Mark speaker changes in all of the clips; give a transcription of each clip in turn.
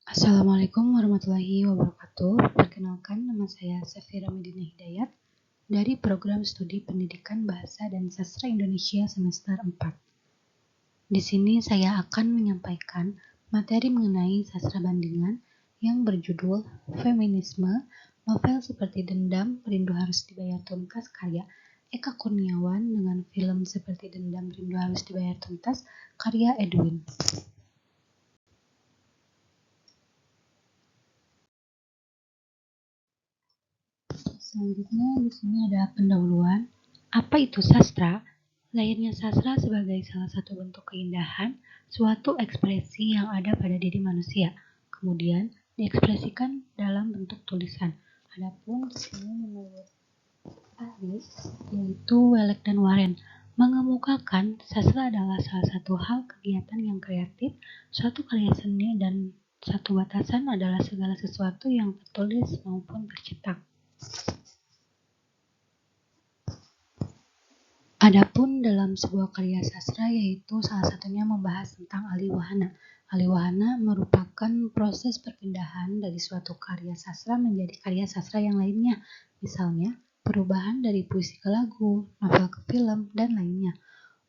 Speaker 1: Assalamualaikum warahmatullahi wabarakatuh. Perkenalkan, nama saya Safira Medina Hidayat dari Program Studi Pendidikan Bahasa dan Sastra Indonesia semester 4. Di sini saya akan menyampaikan materi mengenai sastra bandingan yang berjudul Feminisme, novel seperti Dendam, Rindu Harus Dibayar Tuntas karya Eka Kurniawan dengan film seperti Dendam, Rindu Harus Dibayar Tuntas karya Edwin. Selanjutnya di sini ada pendahuluan. Apa itu sastra? Lahirnya sastra sebagai salah satu bentuk keindahan, suatu ekspresi yang ada pada diri manusia, kemudian diekspresikan dalam bentuk tulisan. Adapun di sini menurut ahli, yaitu Welek dan Warren, mengemukakan sastra adalah salah satu hal kegiatan yang kreatif, suatu karya seni, dan satu batasan adalah segala sesuatu yang tertulis maupun tercetak. Adapun dalam sebuah karya sastra, yaitu salah satunya membahas tentang aliwahana. Aliwahana merupakan proses perpindahan dari suatu karya sastra menjadi karya sastra yang lainnya, misalnya perubahan dari puisi ke lagu, novel ke film, dan lainnya.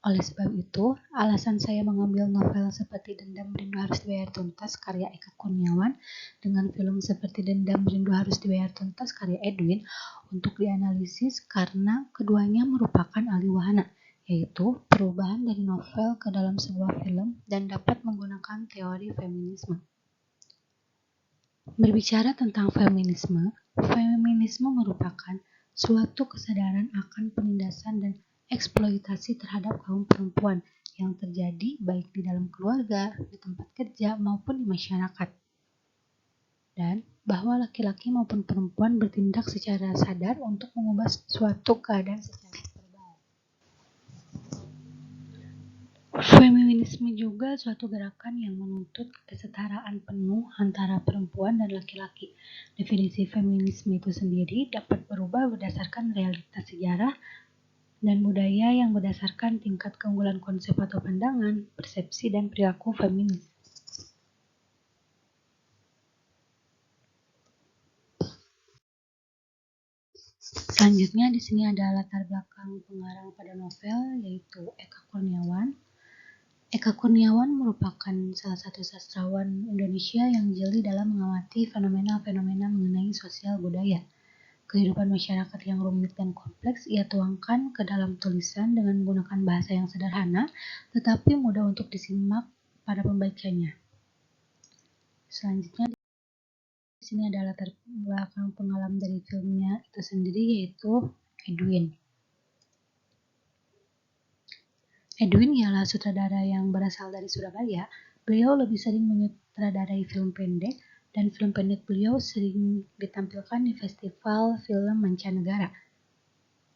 Speaker 1: Oleh sebab itu, alasan saya mengambil novel seperti Dendam, Rindu Harus Dibayar Tuntas karya Eka Kurniawan dengan film seperti Dendam, Rindu Harus Dibayar Tuntas karya Edwin untuk dianalisis karena keduanya merupakan aliwahana, yaitu perubahan dari novel ke dalam sebuah film dan dapat menggunakan teori feminisme. Berbicara tentang feminisme merupakan suatu kesadaran akan penindasan dan eksploitasi terhadap kaum perempuan yang terjadi baik di dalam keluarga, di tempat kerja, maupun di masyarakat. Dan bahwa laki-laki maupun perempuan bertindak secara sadar untuk mengubah suatu keadaan secara verbal. Feminisme juga suatu gerakan yang menuntut kesetaraan penuh antara perempuan dan laki-laki. Definisi feminisme itu sendiri dapat berubah berdasarkan realitas sejarah dan budaya yang berdasarkan tingkat keunggulan konsep atau pandangan, persepsi, dan perilaku feminis. Selanjutnya di sini ada latar belakang pengarang pada novel, yaitu Eka Kurniawan. Eka Kurniawan merupakan salah satu sastrawan Indonesia yang jeli dalam mengamati fenomena-fenomena mengenai sosial budaya. Kehidupan masyarakat yang rumit dan kompleks ia tuangkan ke dalam tulisan dengan menggunakan bahasa yang sederhana, tetapi mudah untuk disimak para pembacanya. Selanjutnya di sini ada latar belakang pengalaman dari filmnya itu sendiri, yaitu Edwin. Edwin ialah sutradara yang berasal dari Surabaya. Beliau lebih sering menyutradarai film pendek, dan film pendek beliau sering ditampilkan di festival film mancanegara.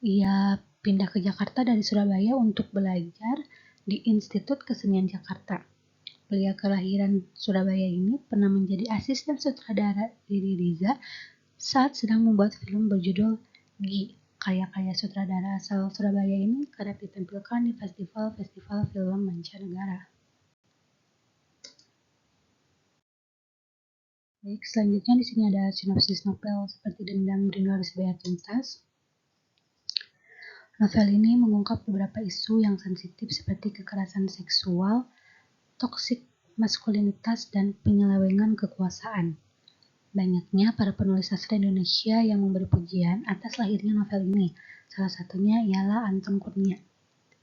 Speaker 1: Ia pindah ke Jakarta dari Surabaya untuk belajar di Institut Kesenian Jakarta. Pria kelahiran Surabaya ini pernah menjadi asisten sutradara Riri Riza saat sedang membuat film berjudul Gi. Karya-karya sutradara asal Surabaya ini kerap ditampilkan di festival-festival film mancanegara. Baik, selanjutnya di sini ada sinopsis novel seperti Dendam, Rindu Harus Dibayar Tuntas. Novel ini mengungkap beberapa isu yang sensitif seperti kekerasan seksual, toksik maskulinitas, dan penyelewengan kekuasaan. Banyaknya para penulis sastra Indonesia yang memberi pujian atas lahirnya novel ini. Salah satunya ialah Anton Kurnia.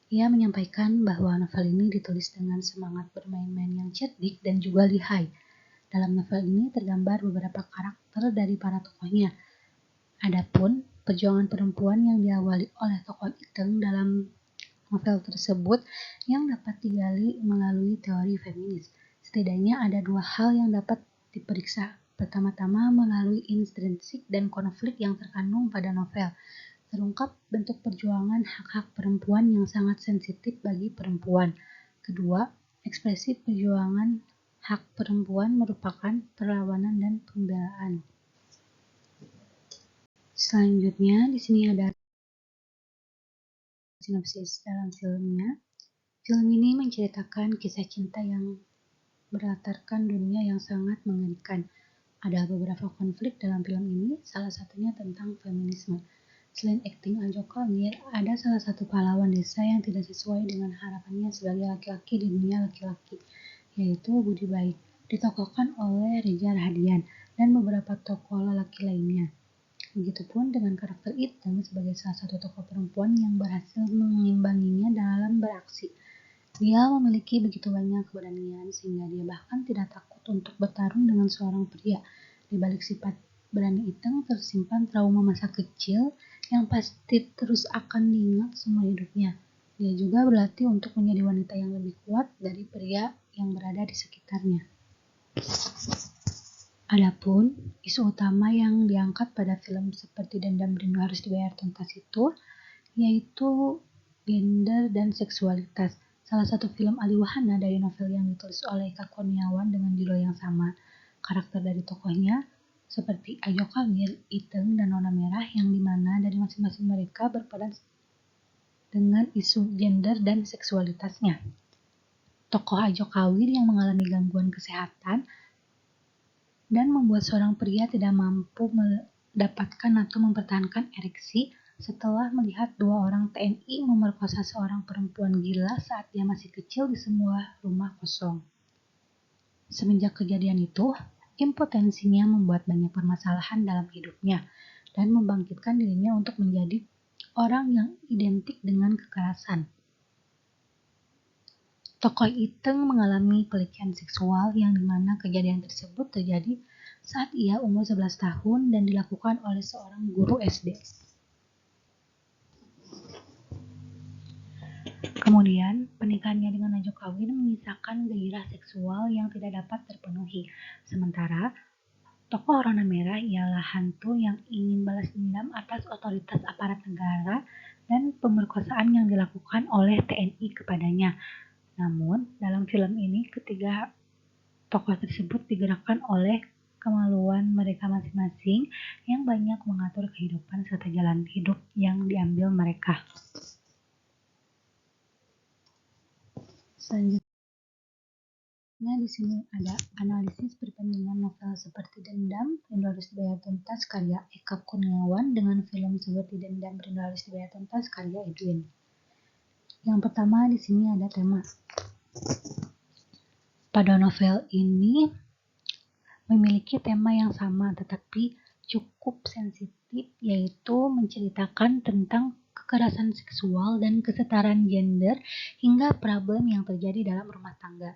Speaker 1: Ia menyampaikan bahwa novel ini ditulis dengan semangat bermain-main yang cerdik dan juga lihai. Dalam novel ini tergambar beberapa karakter dari para tokohnya. Adapun perjuangan perempuan yang diawali oleh tokoh Iteng dalam novel tersebut yang dapat digali melalui teori feminis. Setidaknya ada dua hal yang dapat diperiksa. Pertama-tama melalui intrinsik dan konflik yang terkandung pada novel. Terungkap bentuk perjuangan hak-hak perempuan yang sangat sensitif bagi perempuan. Kedua, ekspresi perjuangan hak perempuan merupakan perlawanan dan pembelaan. Selanjutnya di sini ada sinopsis dalam filmnya. Film ini menceritakan kisah cinta yang berlatarkan dunia yang sangat mengerikan. Ada beberapa konflik dalam film ini, salah satunya tentang feminisme. Selain akting Ajo Kawir, ada salah satu pahlawan desa yang tidak sesuai dengan harapannya sebagai laki-laki di dunia laki-laki, yaitu Budi Baik, ditokohkan oleh Reza Rahadian dan beberapa tokoh lelaki lainnya. Begitupun dengan karakter Iteng sebagai salah satu tokoh perempuan yang berhasil mengimbanginya dalam beraksi. Dia memiliki begitu banyak keberanian sehingga dia bahkan tidak takut untuk bertarung dengan seorang pria. Di balik sifat berani Iteng tersimpan trauma masa kecil yang pasti terus akan diingat semua hidupnya. Dia juga berlatih untuk menjadi wanita yang lebih kuat dari pria yang berada di sekitarnya. Adapun isu utama yang diangkat pada film seperti Dendam Rindu Harus Dibayar Tuntas itu yaitu gender dan seksualitas. Salah satu film Ali Wahana dari novel yang ditulis oleh Eka Kurniawan dengan judul yang sama. Karakter dari tokohnya seperti Ajo Kawir, Iteng, dan Nona Merah yang dimana dari masing-masing mereka berperan dengan isu gender dan seksualitasnya. Tokoh Ajo Kawir yang mengalami gangguan kesehatan dan membuat seorang pria tidak mampu mendapatkan atau mempertahankan ereksi setelah melihat 2 orang TNI memerkosa seorang perempuan gila saat dia masih kecil di sebuah rumah kosong. Semenjak kejadian itu, impotensinya membuat banyak permasalahan dalam hidupnya dan membangkitkan dirinya untuk menjadi orang yang identik dengan kekerasan. Tokoh Iteng mengalami pelecehan seksual yang dimana kejadian tersebut terjadi saat ia umur 11 tahun dan dilakukan oleh seorang guru SD. Kemudian, pernikahannya dengan Ajo Kawir menyisakan gairah seksual yang tidak dapat terpenuhi. Sementara, tokoh Rona Merah ialah hantu yang ingin balas dendam atas otoritas aparat negara dan pemerkosaan yang dilakukan oleh TNI kepadanya. Namun, dalam film ini ketiga tokoh tersebut digerakkan oleh kemaluan mereka masing-masing yang banyak mengatur kehidupan serta jalan hidup yang diambil mereka. Selanjutnya di sini ada analisis perbandingan novel seperti Dendam Rindu Harus Dibayar Tuntas karya Eka Kurniawan dengan film seperti Dendam Rindu Harus Dibayar Tuntas karya Edwin. Yang pertama di sini ada tema. Pada novel ini memiliki tema yang sama tetapi cukup sensitif, yaitu menceritakan tentang kekerasan seksual dan kesetaraan gender hingga problem yang terjadi dalam rumah tangga.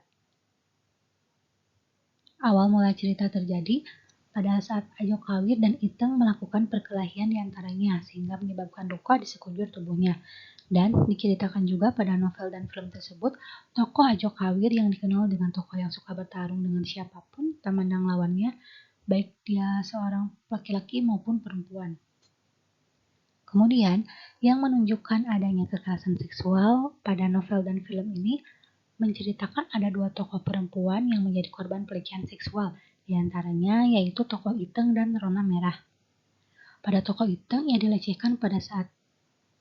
Speaker 1: Awal mula cerita terjadi pada saat Ajo Kawir dan Iteng melakukan perkelahian di antaranya sehingga menyebabkan luka di sekujur tubuhnya. Dan diceritakan juga pada novel dan film tersebut, tokoh Ajo Kawir yang dikenal dengan tokoh yang suka bertarung dengan siapapun tak mandang lawannya, baik dia seorang laki-laki maupun perempuan. Kemudian, yang menunjukkan adanya kekerasan seksual pada novel dan film ini menceritakan ada 2 tokoh perempuan yang menjadi korban pelecehan seksual, di antaranya yaitu tokoh Iteng dan Rona Merah. Pada tokoh Iteng, ia dilecehkan pada saat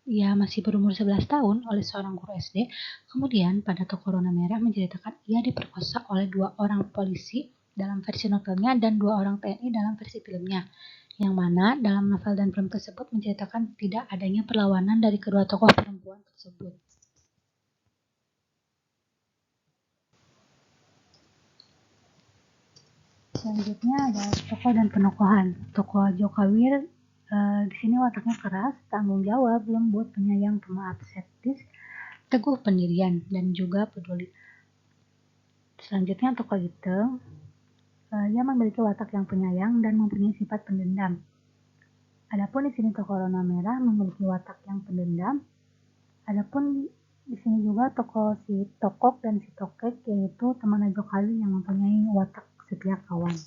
Speaker 1: ia masih berumur 11 tahun oleh seorang guru SD. Kemudian pada tokoh Rona Merah menceritakan ia diperkosa oleh 2 orang polisi dalam versi novelnya dan 2 orang TNI dalam versi filmnya. Yang mana dalam novel dan film tersebut menceritakan tidak adanya perlawanan dari kedua tokoh perempuan tersebut. Selanjutnya ada tokoh dan penokohan. Tokoh Ajo Kawir di sini wataknya keras, tanggung jawab, lembut, penyayang, pemaaf, skeptis, teguh pendirian, dan juga peduli. Selanjutnya tokoh Iteng, ia memiliki watak yang penyayang dan mempunyai sifat pendendam. Adapun di sini tokoh Rona Merah memiliki watak yang pendendam. Adapun di sini juga tokoh si Tokok dan si Tokek, yaitu teman Ajo Kawir yang mempunyai watak setia kawan.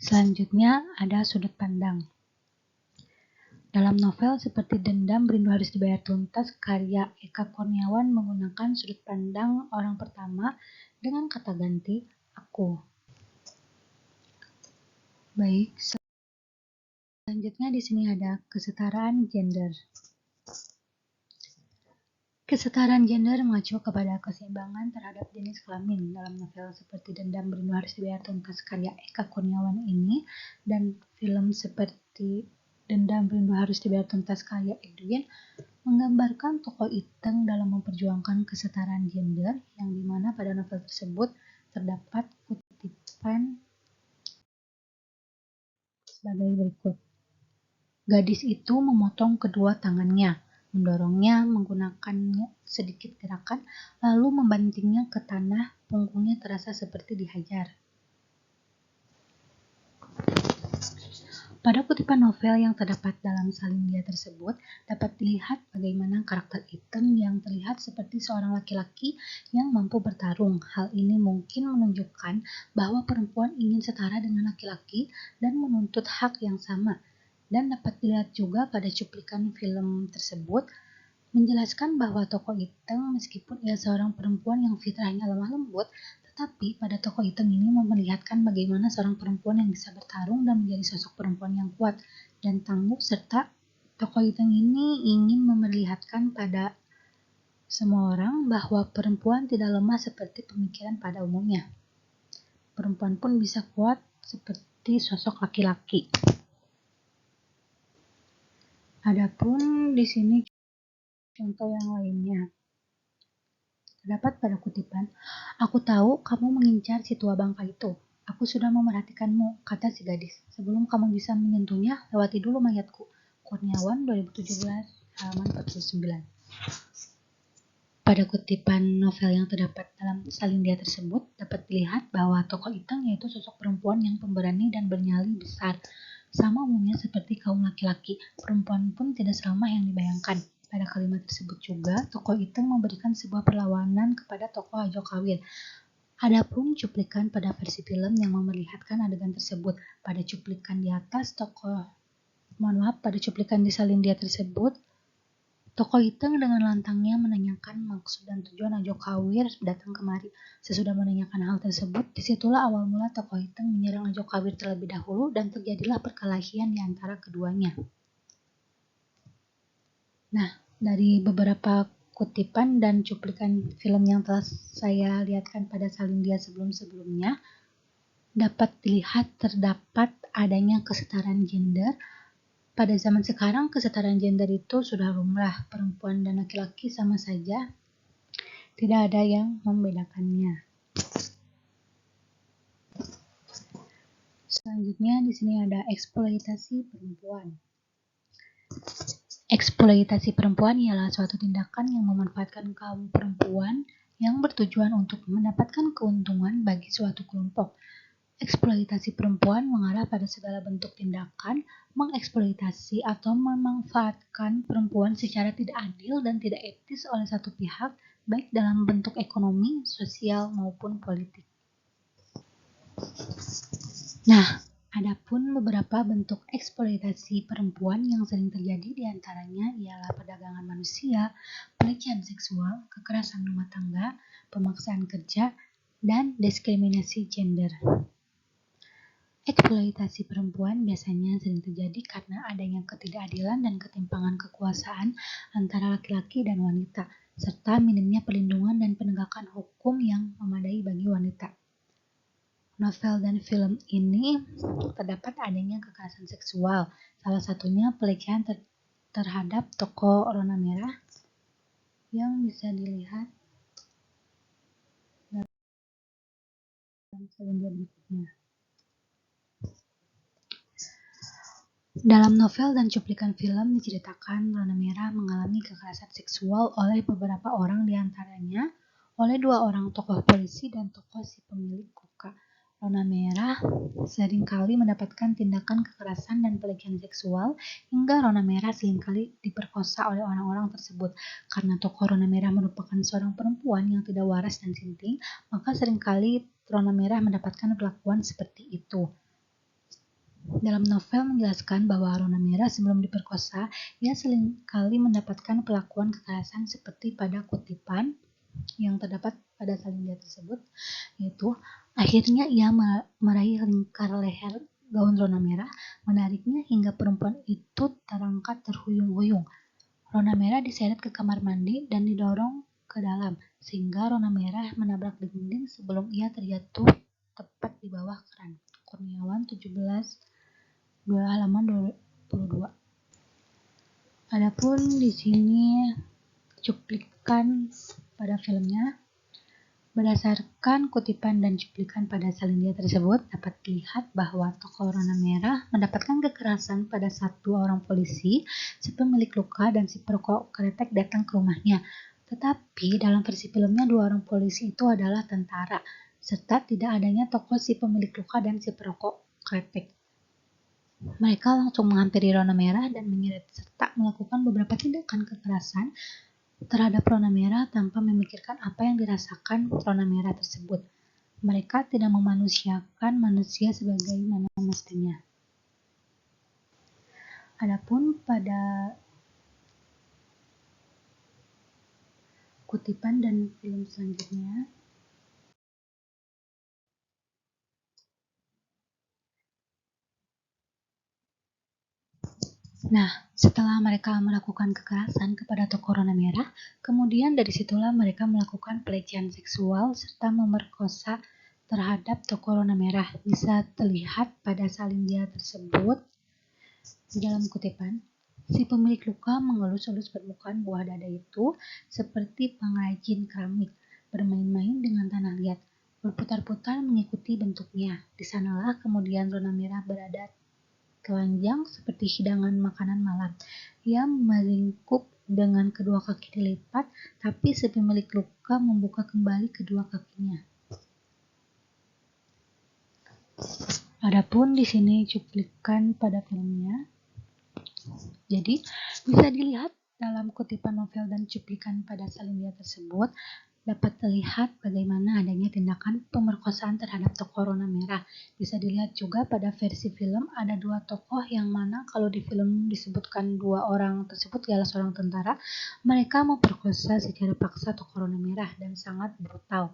Speaker 1: Selanjutnya ada sudut pandang. Dalam novel seperti Dendam Rindu Harus Dibayar Tuntas karya Eka Kurniawan menggunakan sudut pandang orang pertama dengan kata ganti aku. Baik. Selanjutnya di sini ada kesetaraan gender. Kesetaraan gender mengacu kepada keseimbangan terhadap jenis kelamin dalam novel seperti Dendam Rindu Harus Dibayar Tuntas karya Eka Kurniawan ini dan film seperti Dendam Rindu Harus Dibayar Tuntas karya Edwin menggambarkan tokoh Iteng dalam memperjuangkan kesetaraan gender yang dimana pada novel tersebut terdapat kutipan sebagai berikut. Gadis itu memotong kedua tangannya, mendorongnya menggunakan sedikit gerakan, lalu membantingnya ke tanah, punggungnya terasa seperti dihajar. Pada kutipan novel yang terdapat dalam salin dia tersebut, dapat dilihat bagaimana karakter Iteng yang terlihat seperti seorang laki-laki yang mampu bertarung. Hal ini mungkin menunjukkan bahwa perempuan ingin setara dengan laki-laki dan menuntut hak yang sama. Dan dapat dilihat juga pada cuplikan film tersebut, menjelaskan bahwa tokoh Iteng meskipun ia seorang perempuan yang fitrahnya lemah lembut, tetapi pada tokoh Iteng ini memperlihatkan bagaimana seorang perempuan yang bisa bertarung dan menjadi sosok perempuan yang kuat dan tangguh, serta tokoh Iteng ini ingin memperlihatkan pada semua orang bahwa perempuan tidak lemah seperti pemikiran pada umumnya. Perempuan pun bisa kuat seperti sosok laki-laki. Adapun di sini contoh yang lainnya. Terdapat pada kutipan, "Aku tahu kamu mengincar si tua bangka itu. Aku sudah memerhatikanmu," kata si gadis. "Sebelum kamu bisa menyentuhnya, lewati dulu mayatku." Kurniawan 2017 halaman 49. Pada kutipan novel yang terdapat dalam salin dia tersebut, dapat dilihat bahwa tokoh Iteng yaitu sosok perempuan yang pemberani dan bernyali besar. Sama umumnya seperti kaum laki-laki, perempuan pun tidak seramah yang dibayangkan. Pada kalimat tersebut juga, tokoh Iteng memberikan sebuah perlawanan kepada tokoh Ajo Kawir. Adapun cuplikan pada versi film yang memperlihatkan adegan tersebut, pada cuplikan di atas pada cuplikan di salin dia tersebut, tokoh Iteng dengan lantangnya menanyakan maksud dan tujuan Ajo Kawir datang kemari. Sesudah menanyakan hal tersebut, disitulah awal mula tokoh Iteng menyerang Ajo Kawir terlebih dahulu dan terjadilah perkelahian di antara keduanya. Nah, dari beberapa kutipan dan cuplikan film yang telah saya lihatkan pada salin dia sebelum-sebelumnya, dapat dilihat terdapat adanya kesetaraan gender. Pada zaman sekarang, kesetaraan gender itu sudah lumrah, perempuan dan laki-laki sama saja, tidak ada yang membedakannya. Selanjutnya di sini ada eksploitasi perempuan. Eksploitasi perempuan ialah suatu tindakan yang memanfaatkan kaum perempuan yang bertujuan untuk mendapatkan keuntungan bagi suatu kelompok. Eksploitasi perempuan mengarah pada segala bentuk tindakan mengeksploitasi atau memanfaatkan perempuan secara tidak adil dan tidak etis oleh satu pihak, baik dalam bentuk ekonomi, sosial, maupun politik. Nah, adapun beberapa bentuk eksploitasi perempuan yang sering terjadi diantaranya ialah perdagangan manusia, pelecehan seksual, kekerasan rumah tangga, pemaksaan kerja, dan diskriminasi gender. Eksploitasi perempuan biasanya sering terjadi karena adanya ketidakadilan dan ketimpangan kekuasaan antara laki-laki dan wanita, serta minimnya perlindungan dan penegakan hukum yang memadai bagi wanita. Novel dan film ini terdapat adanya kekerasan seksual, salah satunya pelecehan terhadap tokoh Rona Merah yang bisa dilihat dalam salin dia berikutnya. Dalam novel dan cuplikan film diceritakan Rona Merah mengalami kekerasan seksual oleh beberapa orang, diantaranya oleh 2 orang tokoh polisi dan tokoh si pemilik koka. Rona Merah seringkali mendapatkan tindakan kekerasan dan pelecehan seksual hingga Rona Merah seringkali diperkosa oleh orang-orang tersebut. Karena tokoh Rona Merah merupakan seorang perempuan yang tidak waras dan sinting, maka seringkali Rona Merah mendapatkan perlakuan seperti itu. Dalam novel menjelaskan bahwa Rona Merah sebelum diperkosa, ia seringkali mendapatkan perlakuan kekerasan seperti pada kutipan yang terdapat pada salin dia tersebut, yaitu akhirnya ia meraih lingkar leher gaun Rona Merah menariknya hingga perempuan itu terangkat terhuyung-huyung. Rona Merah diseret ke kamar mandi dan didorong ke dalam, sehingga Rona Merah menabrak dinding sebelum ia terjatuh tepat di bawah keran. Kurniawan 17, 2 halaman 22. Adapun di sini cuplikan pada filmnya. Berdasarkan kutipan dan cuplikan pada Salindia tersebut, dapat dilihat bahwa tokoh Rona Merah mendapatkan kekerasan pada saat 2 orang polisi, si pemilik luka dan si perokok kretek datang ke rumahnya. Tetapi dalam versi filmnya 2 orang polisi itu adalah tentara, serta tidak adanya tokoh si pemilik luka dan si perokok kretek. Mereka langsung menghampiri Rona Merah dan menyeret serta melakukan beberapa tindakan kekerasan terhadap Rona Merah tanpa memikirkan apa yang dirasakan Rona Merah tersebut. Mereka tidak memanusiakan manusia sebagaimana mestinya. Adapun pada kutipan dan film selanjutnya, setelah mereka melakukan kekerasan kepada tokoh Rona Merah, kemudian dari situlah mereka melakukan pelecehan seksual serta memerkosa terhadap tokoh Rona Merah. Bisa terlihat pada Salindia tersebut di dalam kutipan, si pemilik luka mengelus-elus permukaan buah dada itu seperti pengrajin keramik, bermain-main dengan tanah liat, berputar-putar mengikuti bentuknya. Di sanalah kemudian Rona Merah berada telanjang seperti hidangan makanan malam. Ia meringkuk dengan kedua kaki dilipat, tapi si pemilik luka membuka kembali kedua kakinya. Adapun di sini cuplikan pada filmnya. Jadi, bisa dilihat dalam kutipan novel dan cuplikan pada Salindia tersebut, dapat terlihat bagaimana adanya tindakan pemerkosaan terhadap tokoh Rona Merah. Bisa dilihat juga pada versi film ada 2 tokoh yang mana kalau di film disebutkan 2 orang tersebut ialah seorang tentara. Mereka memperkosa secara paksa tokoh Rona Merah dan sangat brutal.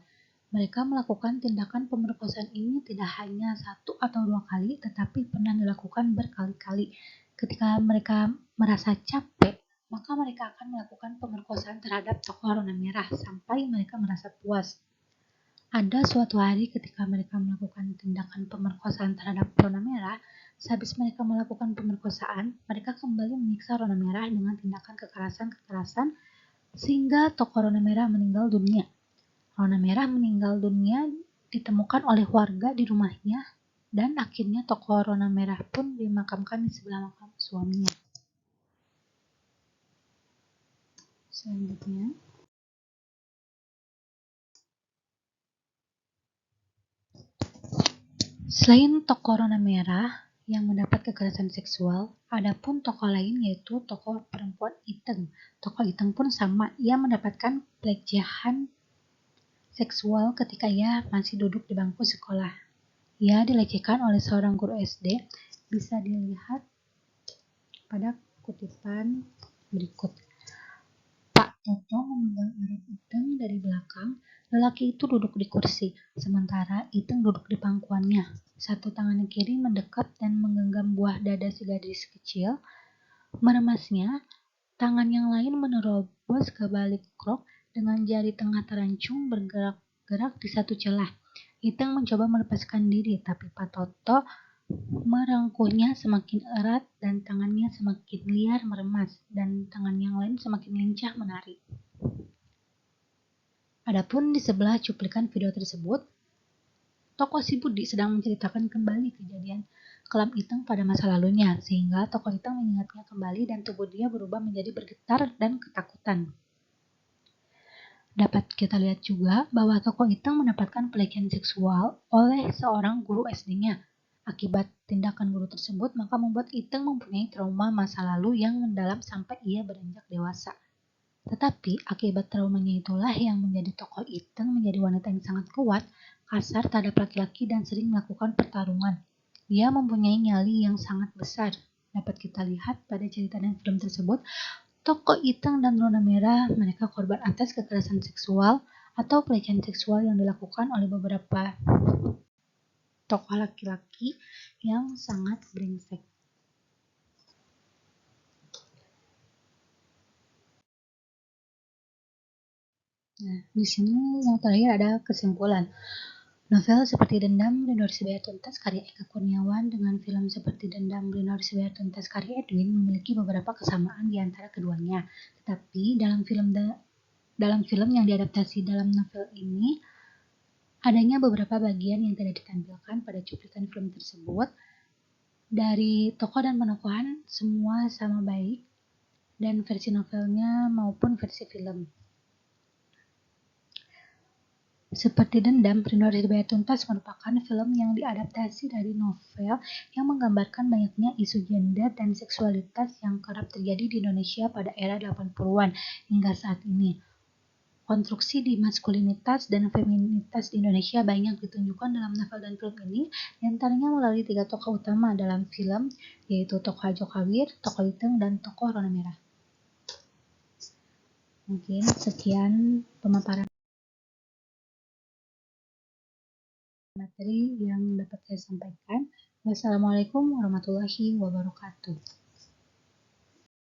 Speaker 1: Mereka melakukan tindakan pemerkosaan ini tidak hanya 1 atau 2 kali, tetapi pernah dilakukan berkali-kali. Ketika mereka merasa capek, maka mereka akan melakukan pemerkosaan terhadap tokoh Rona Merah sampai mereka merasa puas. Ada suatu hari ketika mereka melakukan tindakan pemerkosaan terhadap Rona Merah, sehabis mereka melakukan pemerkosaan, mereka kembali menyiksa Rona Merah dengan tindakan kekerasan sehingga tokoh Rona Merah meninggal dunia. Rona Merah meninggal dunia ditemukan oleh warga di rumahnya dan akhirnya tokoh Rona Merah pun dimakamkan di sebelah makam suaminya. Selanjutnya, selain tokoh Rona Merah yang mendapat kekerasan seksual, ada pun tokoh lain yaitu tokoh perempuan Iteng. Tokoh Iteng pun sama, ia mendapatkan pelecehan seksual ketika ia masih duduk di bangku sekolah. Ia dilecehkan oleh seorang guru SD, bisa dilihat pada kutipan berikut. Pak Toto memegang erat Iteng dari belakang. Lelaki itu duduk di kursi, sementara Iteng duduk di pangkuannya. Satu tangan kiri mendekat dan menggenggam buah dada si gadis kecil, meremasnya. Tangan yang lain menerobos ke balik rok dengan jari tengah terancung bergerak-gerak di satu celah. Iteng mencoba melepaskan diri, tapi Pak Toto merengkuhnya semakin erat dan tangannya semakin liar meremas dan tangan yang lain semakin lincah menarik. Adapun di sebelah cuplikan video tersebut, tokoh si Budi sedang menceritakan kembali kejadian kelam Iteng pada masa lalunya, sehingga tokoh Iteng mengingatnya kembali dan tubuh dia berubah menjadi bergetar dan ketakutan. Dapat kita lihat juga bahwa tokoh Iteng mendapatkan pelecehan seksual oleh seorang guru SD-nya. Akibat tindakan guru tersebut, maka membuat Iteng mempunyai trauma masa lalu yang mendalam sampai ia beranjak dewasa. Tetapi akibat traumanya itulah yang menjadi tokoh Iteng menjadi wanita yang sangat kuat, kasar terhadap laki-laki dan sering melakukan pertarungan. Dia mempunyai nyali yang sangat besar. Dapat kita lihat pada cerita dan film tersebut, tokoh Iteng dan Rona Merah mereka korban atas kekerasan seksual atau pelecehan seksual yang dilakukan oleh beberapa tokoh laki-laki yang sangat brengsek. Nah, di sini yang terakhir ada kesimpulan. Novel seperti Dendam, Rindu Harus Dibayar Tuntas karya Eka Kurniawan dengan film seperti Dendam, Rindu Harus Dibayar Tuntas karya Edwin memiliki beberapa kesamaan di antara keduanya. Tetapi dalam film yang diadaptasi dalam novel ini, adanya beberapa bagian yang tidak ditampilkan pada cuplikan film tersebut. Dari tokoh dan penokohan semua sama baik, dan versi novelnya maupun versi film. Seperti Dendam, Rindu Harus Dibayar Tuntas merupakan film yang diadaptasi dari novel yang menggambarkan banyaknya isu gender dan seksualitas yang kerap terjadi di Indonesia pada era 80-an hingga saat ini. Konstruksi di maskulinitas dan feminitas di Indonesia banyak ditunjukkan dalam novel dan film ini, diantaranya melalui 3 tokoh utama dalam film, yaitu tokoh Hajo Kawir, tokoh Liteng, dan tokoh Rona Merah. Mungkin sekian pemaparan materi yang dapat saya sampaikan. Wassalamualaikum warahmatullahi wabarakatuh.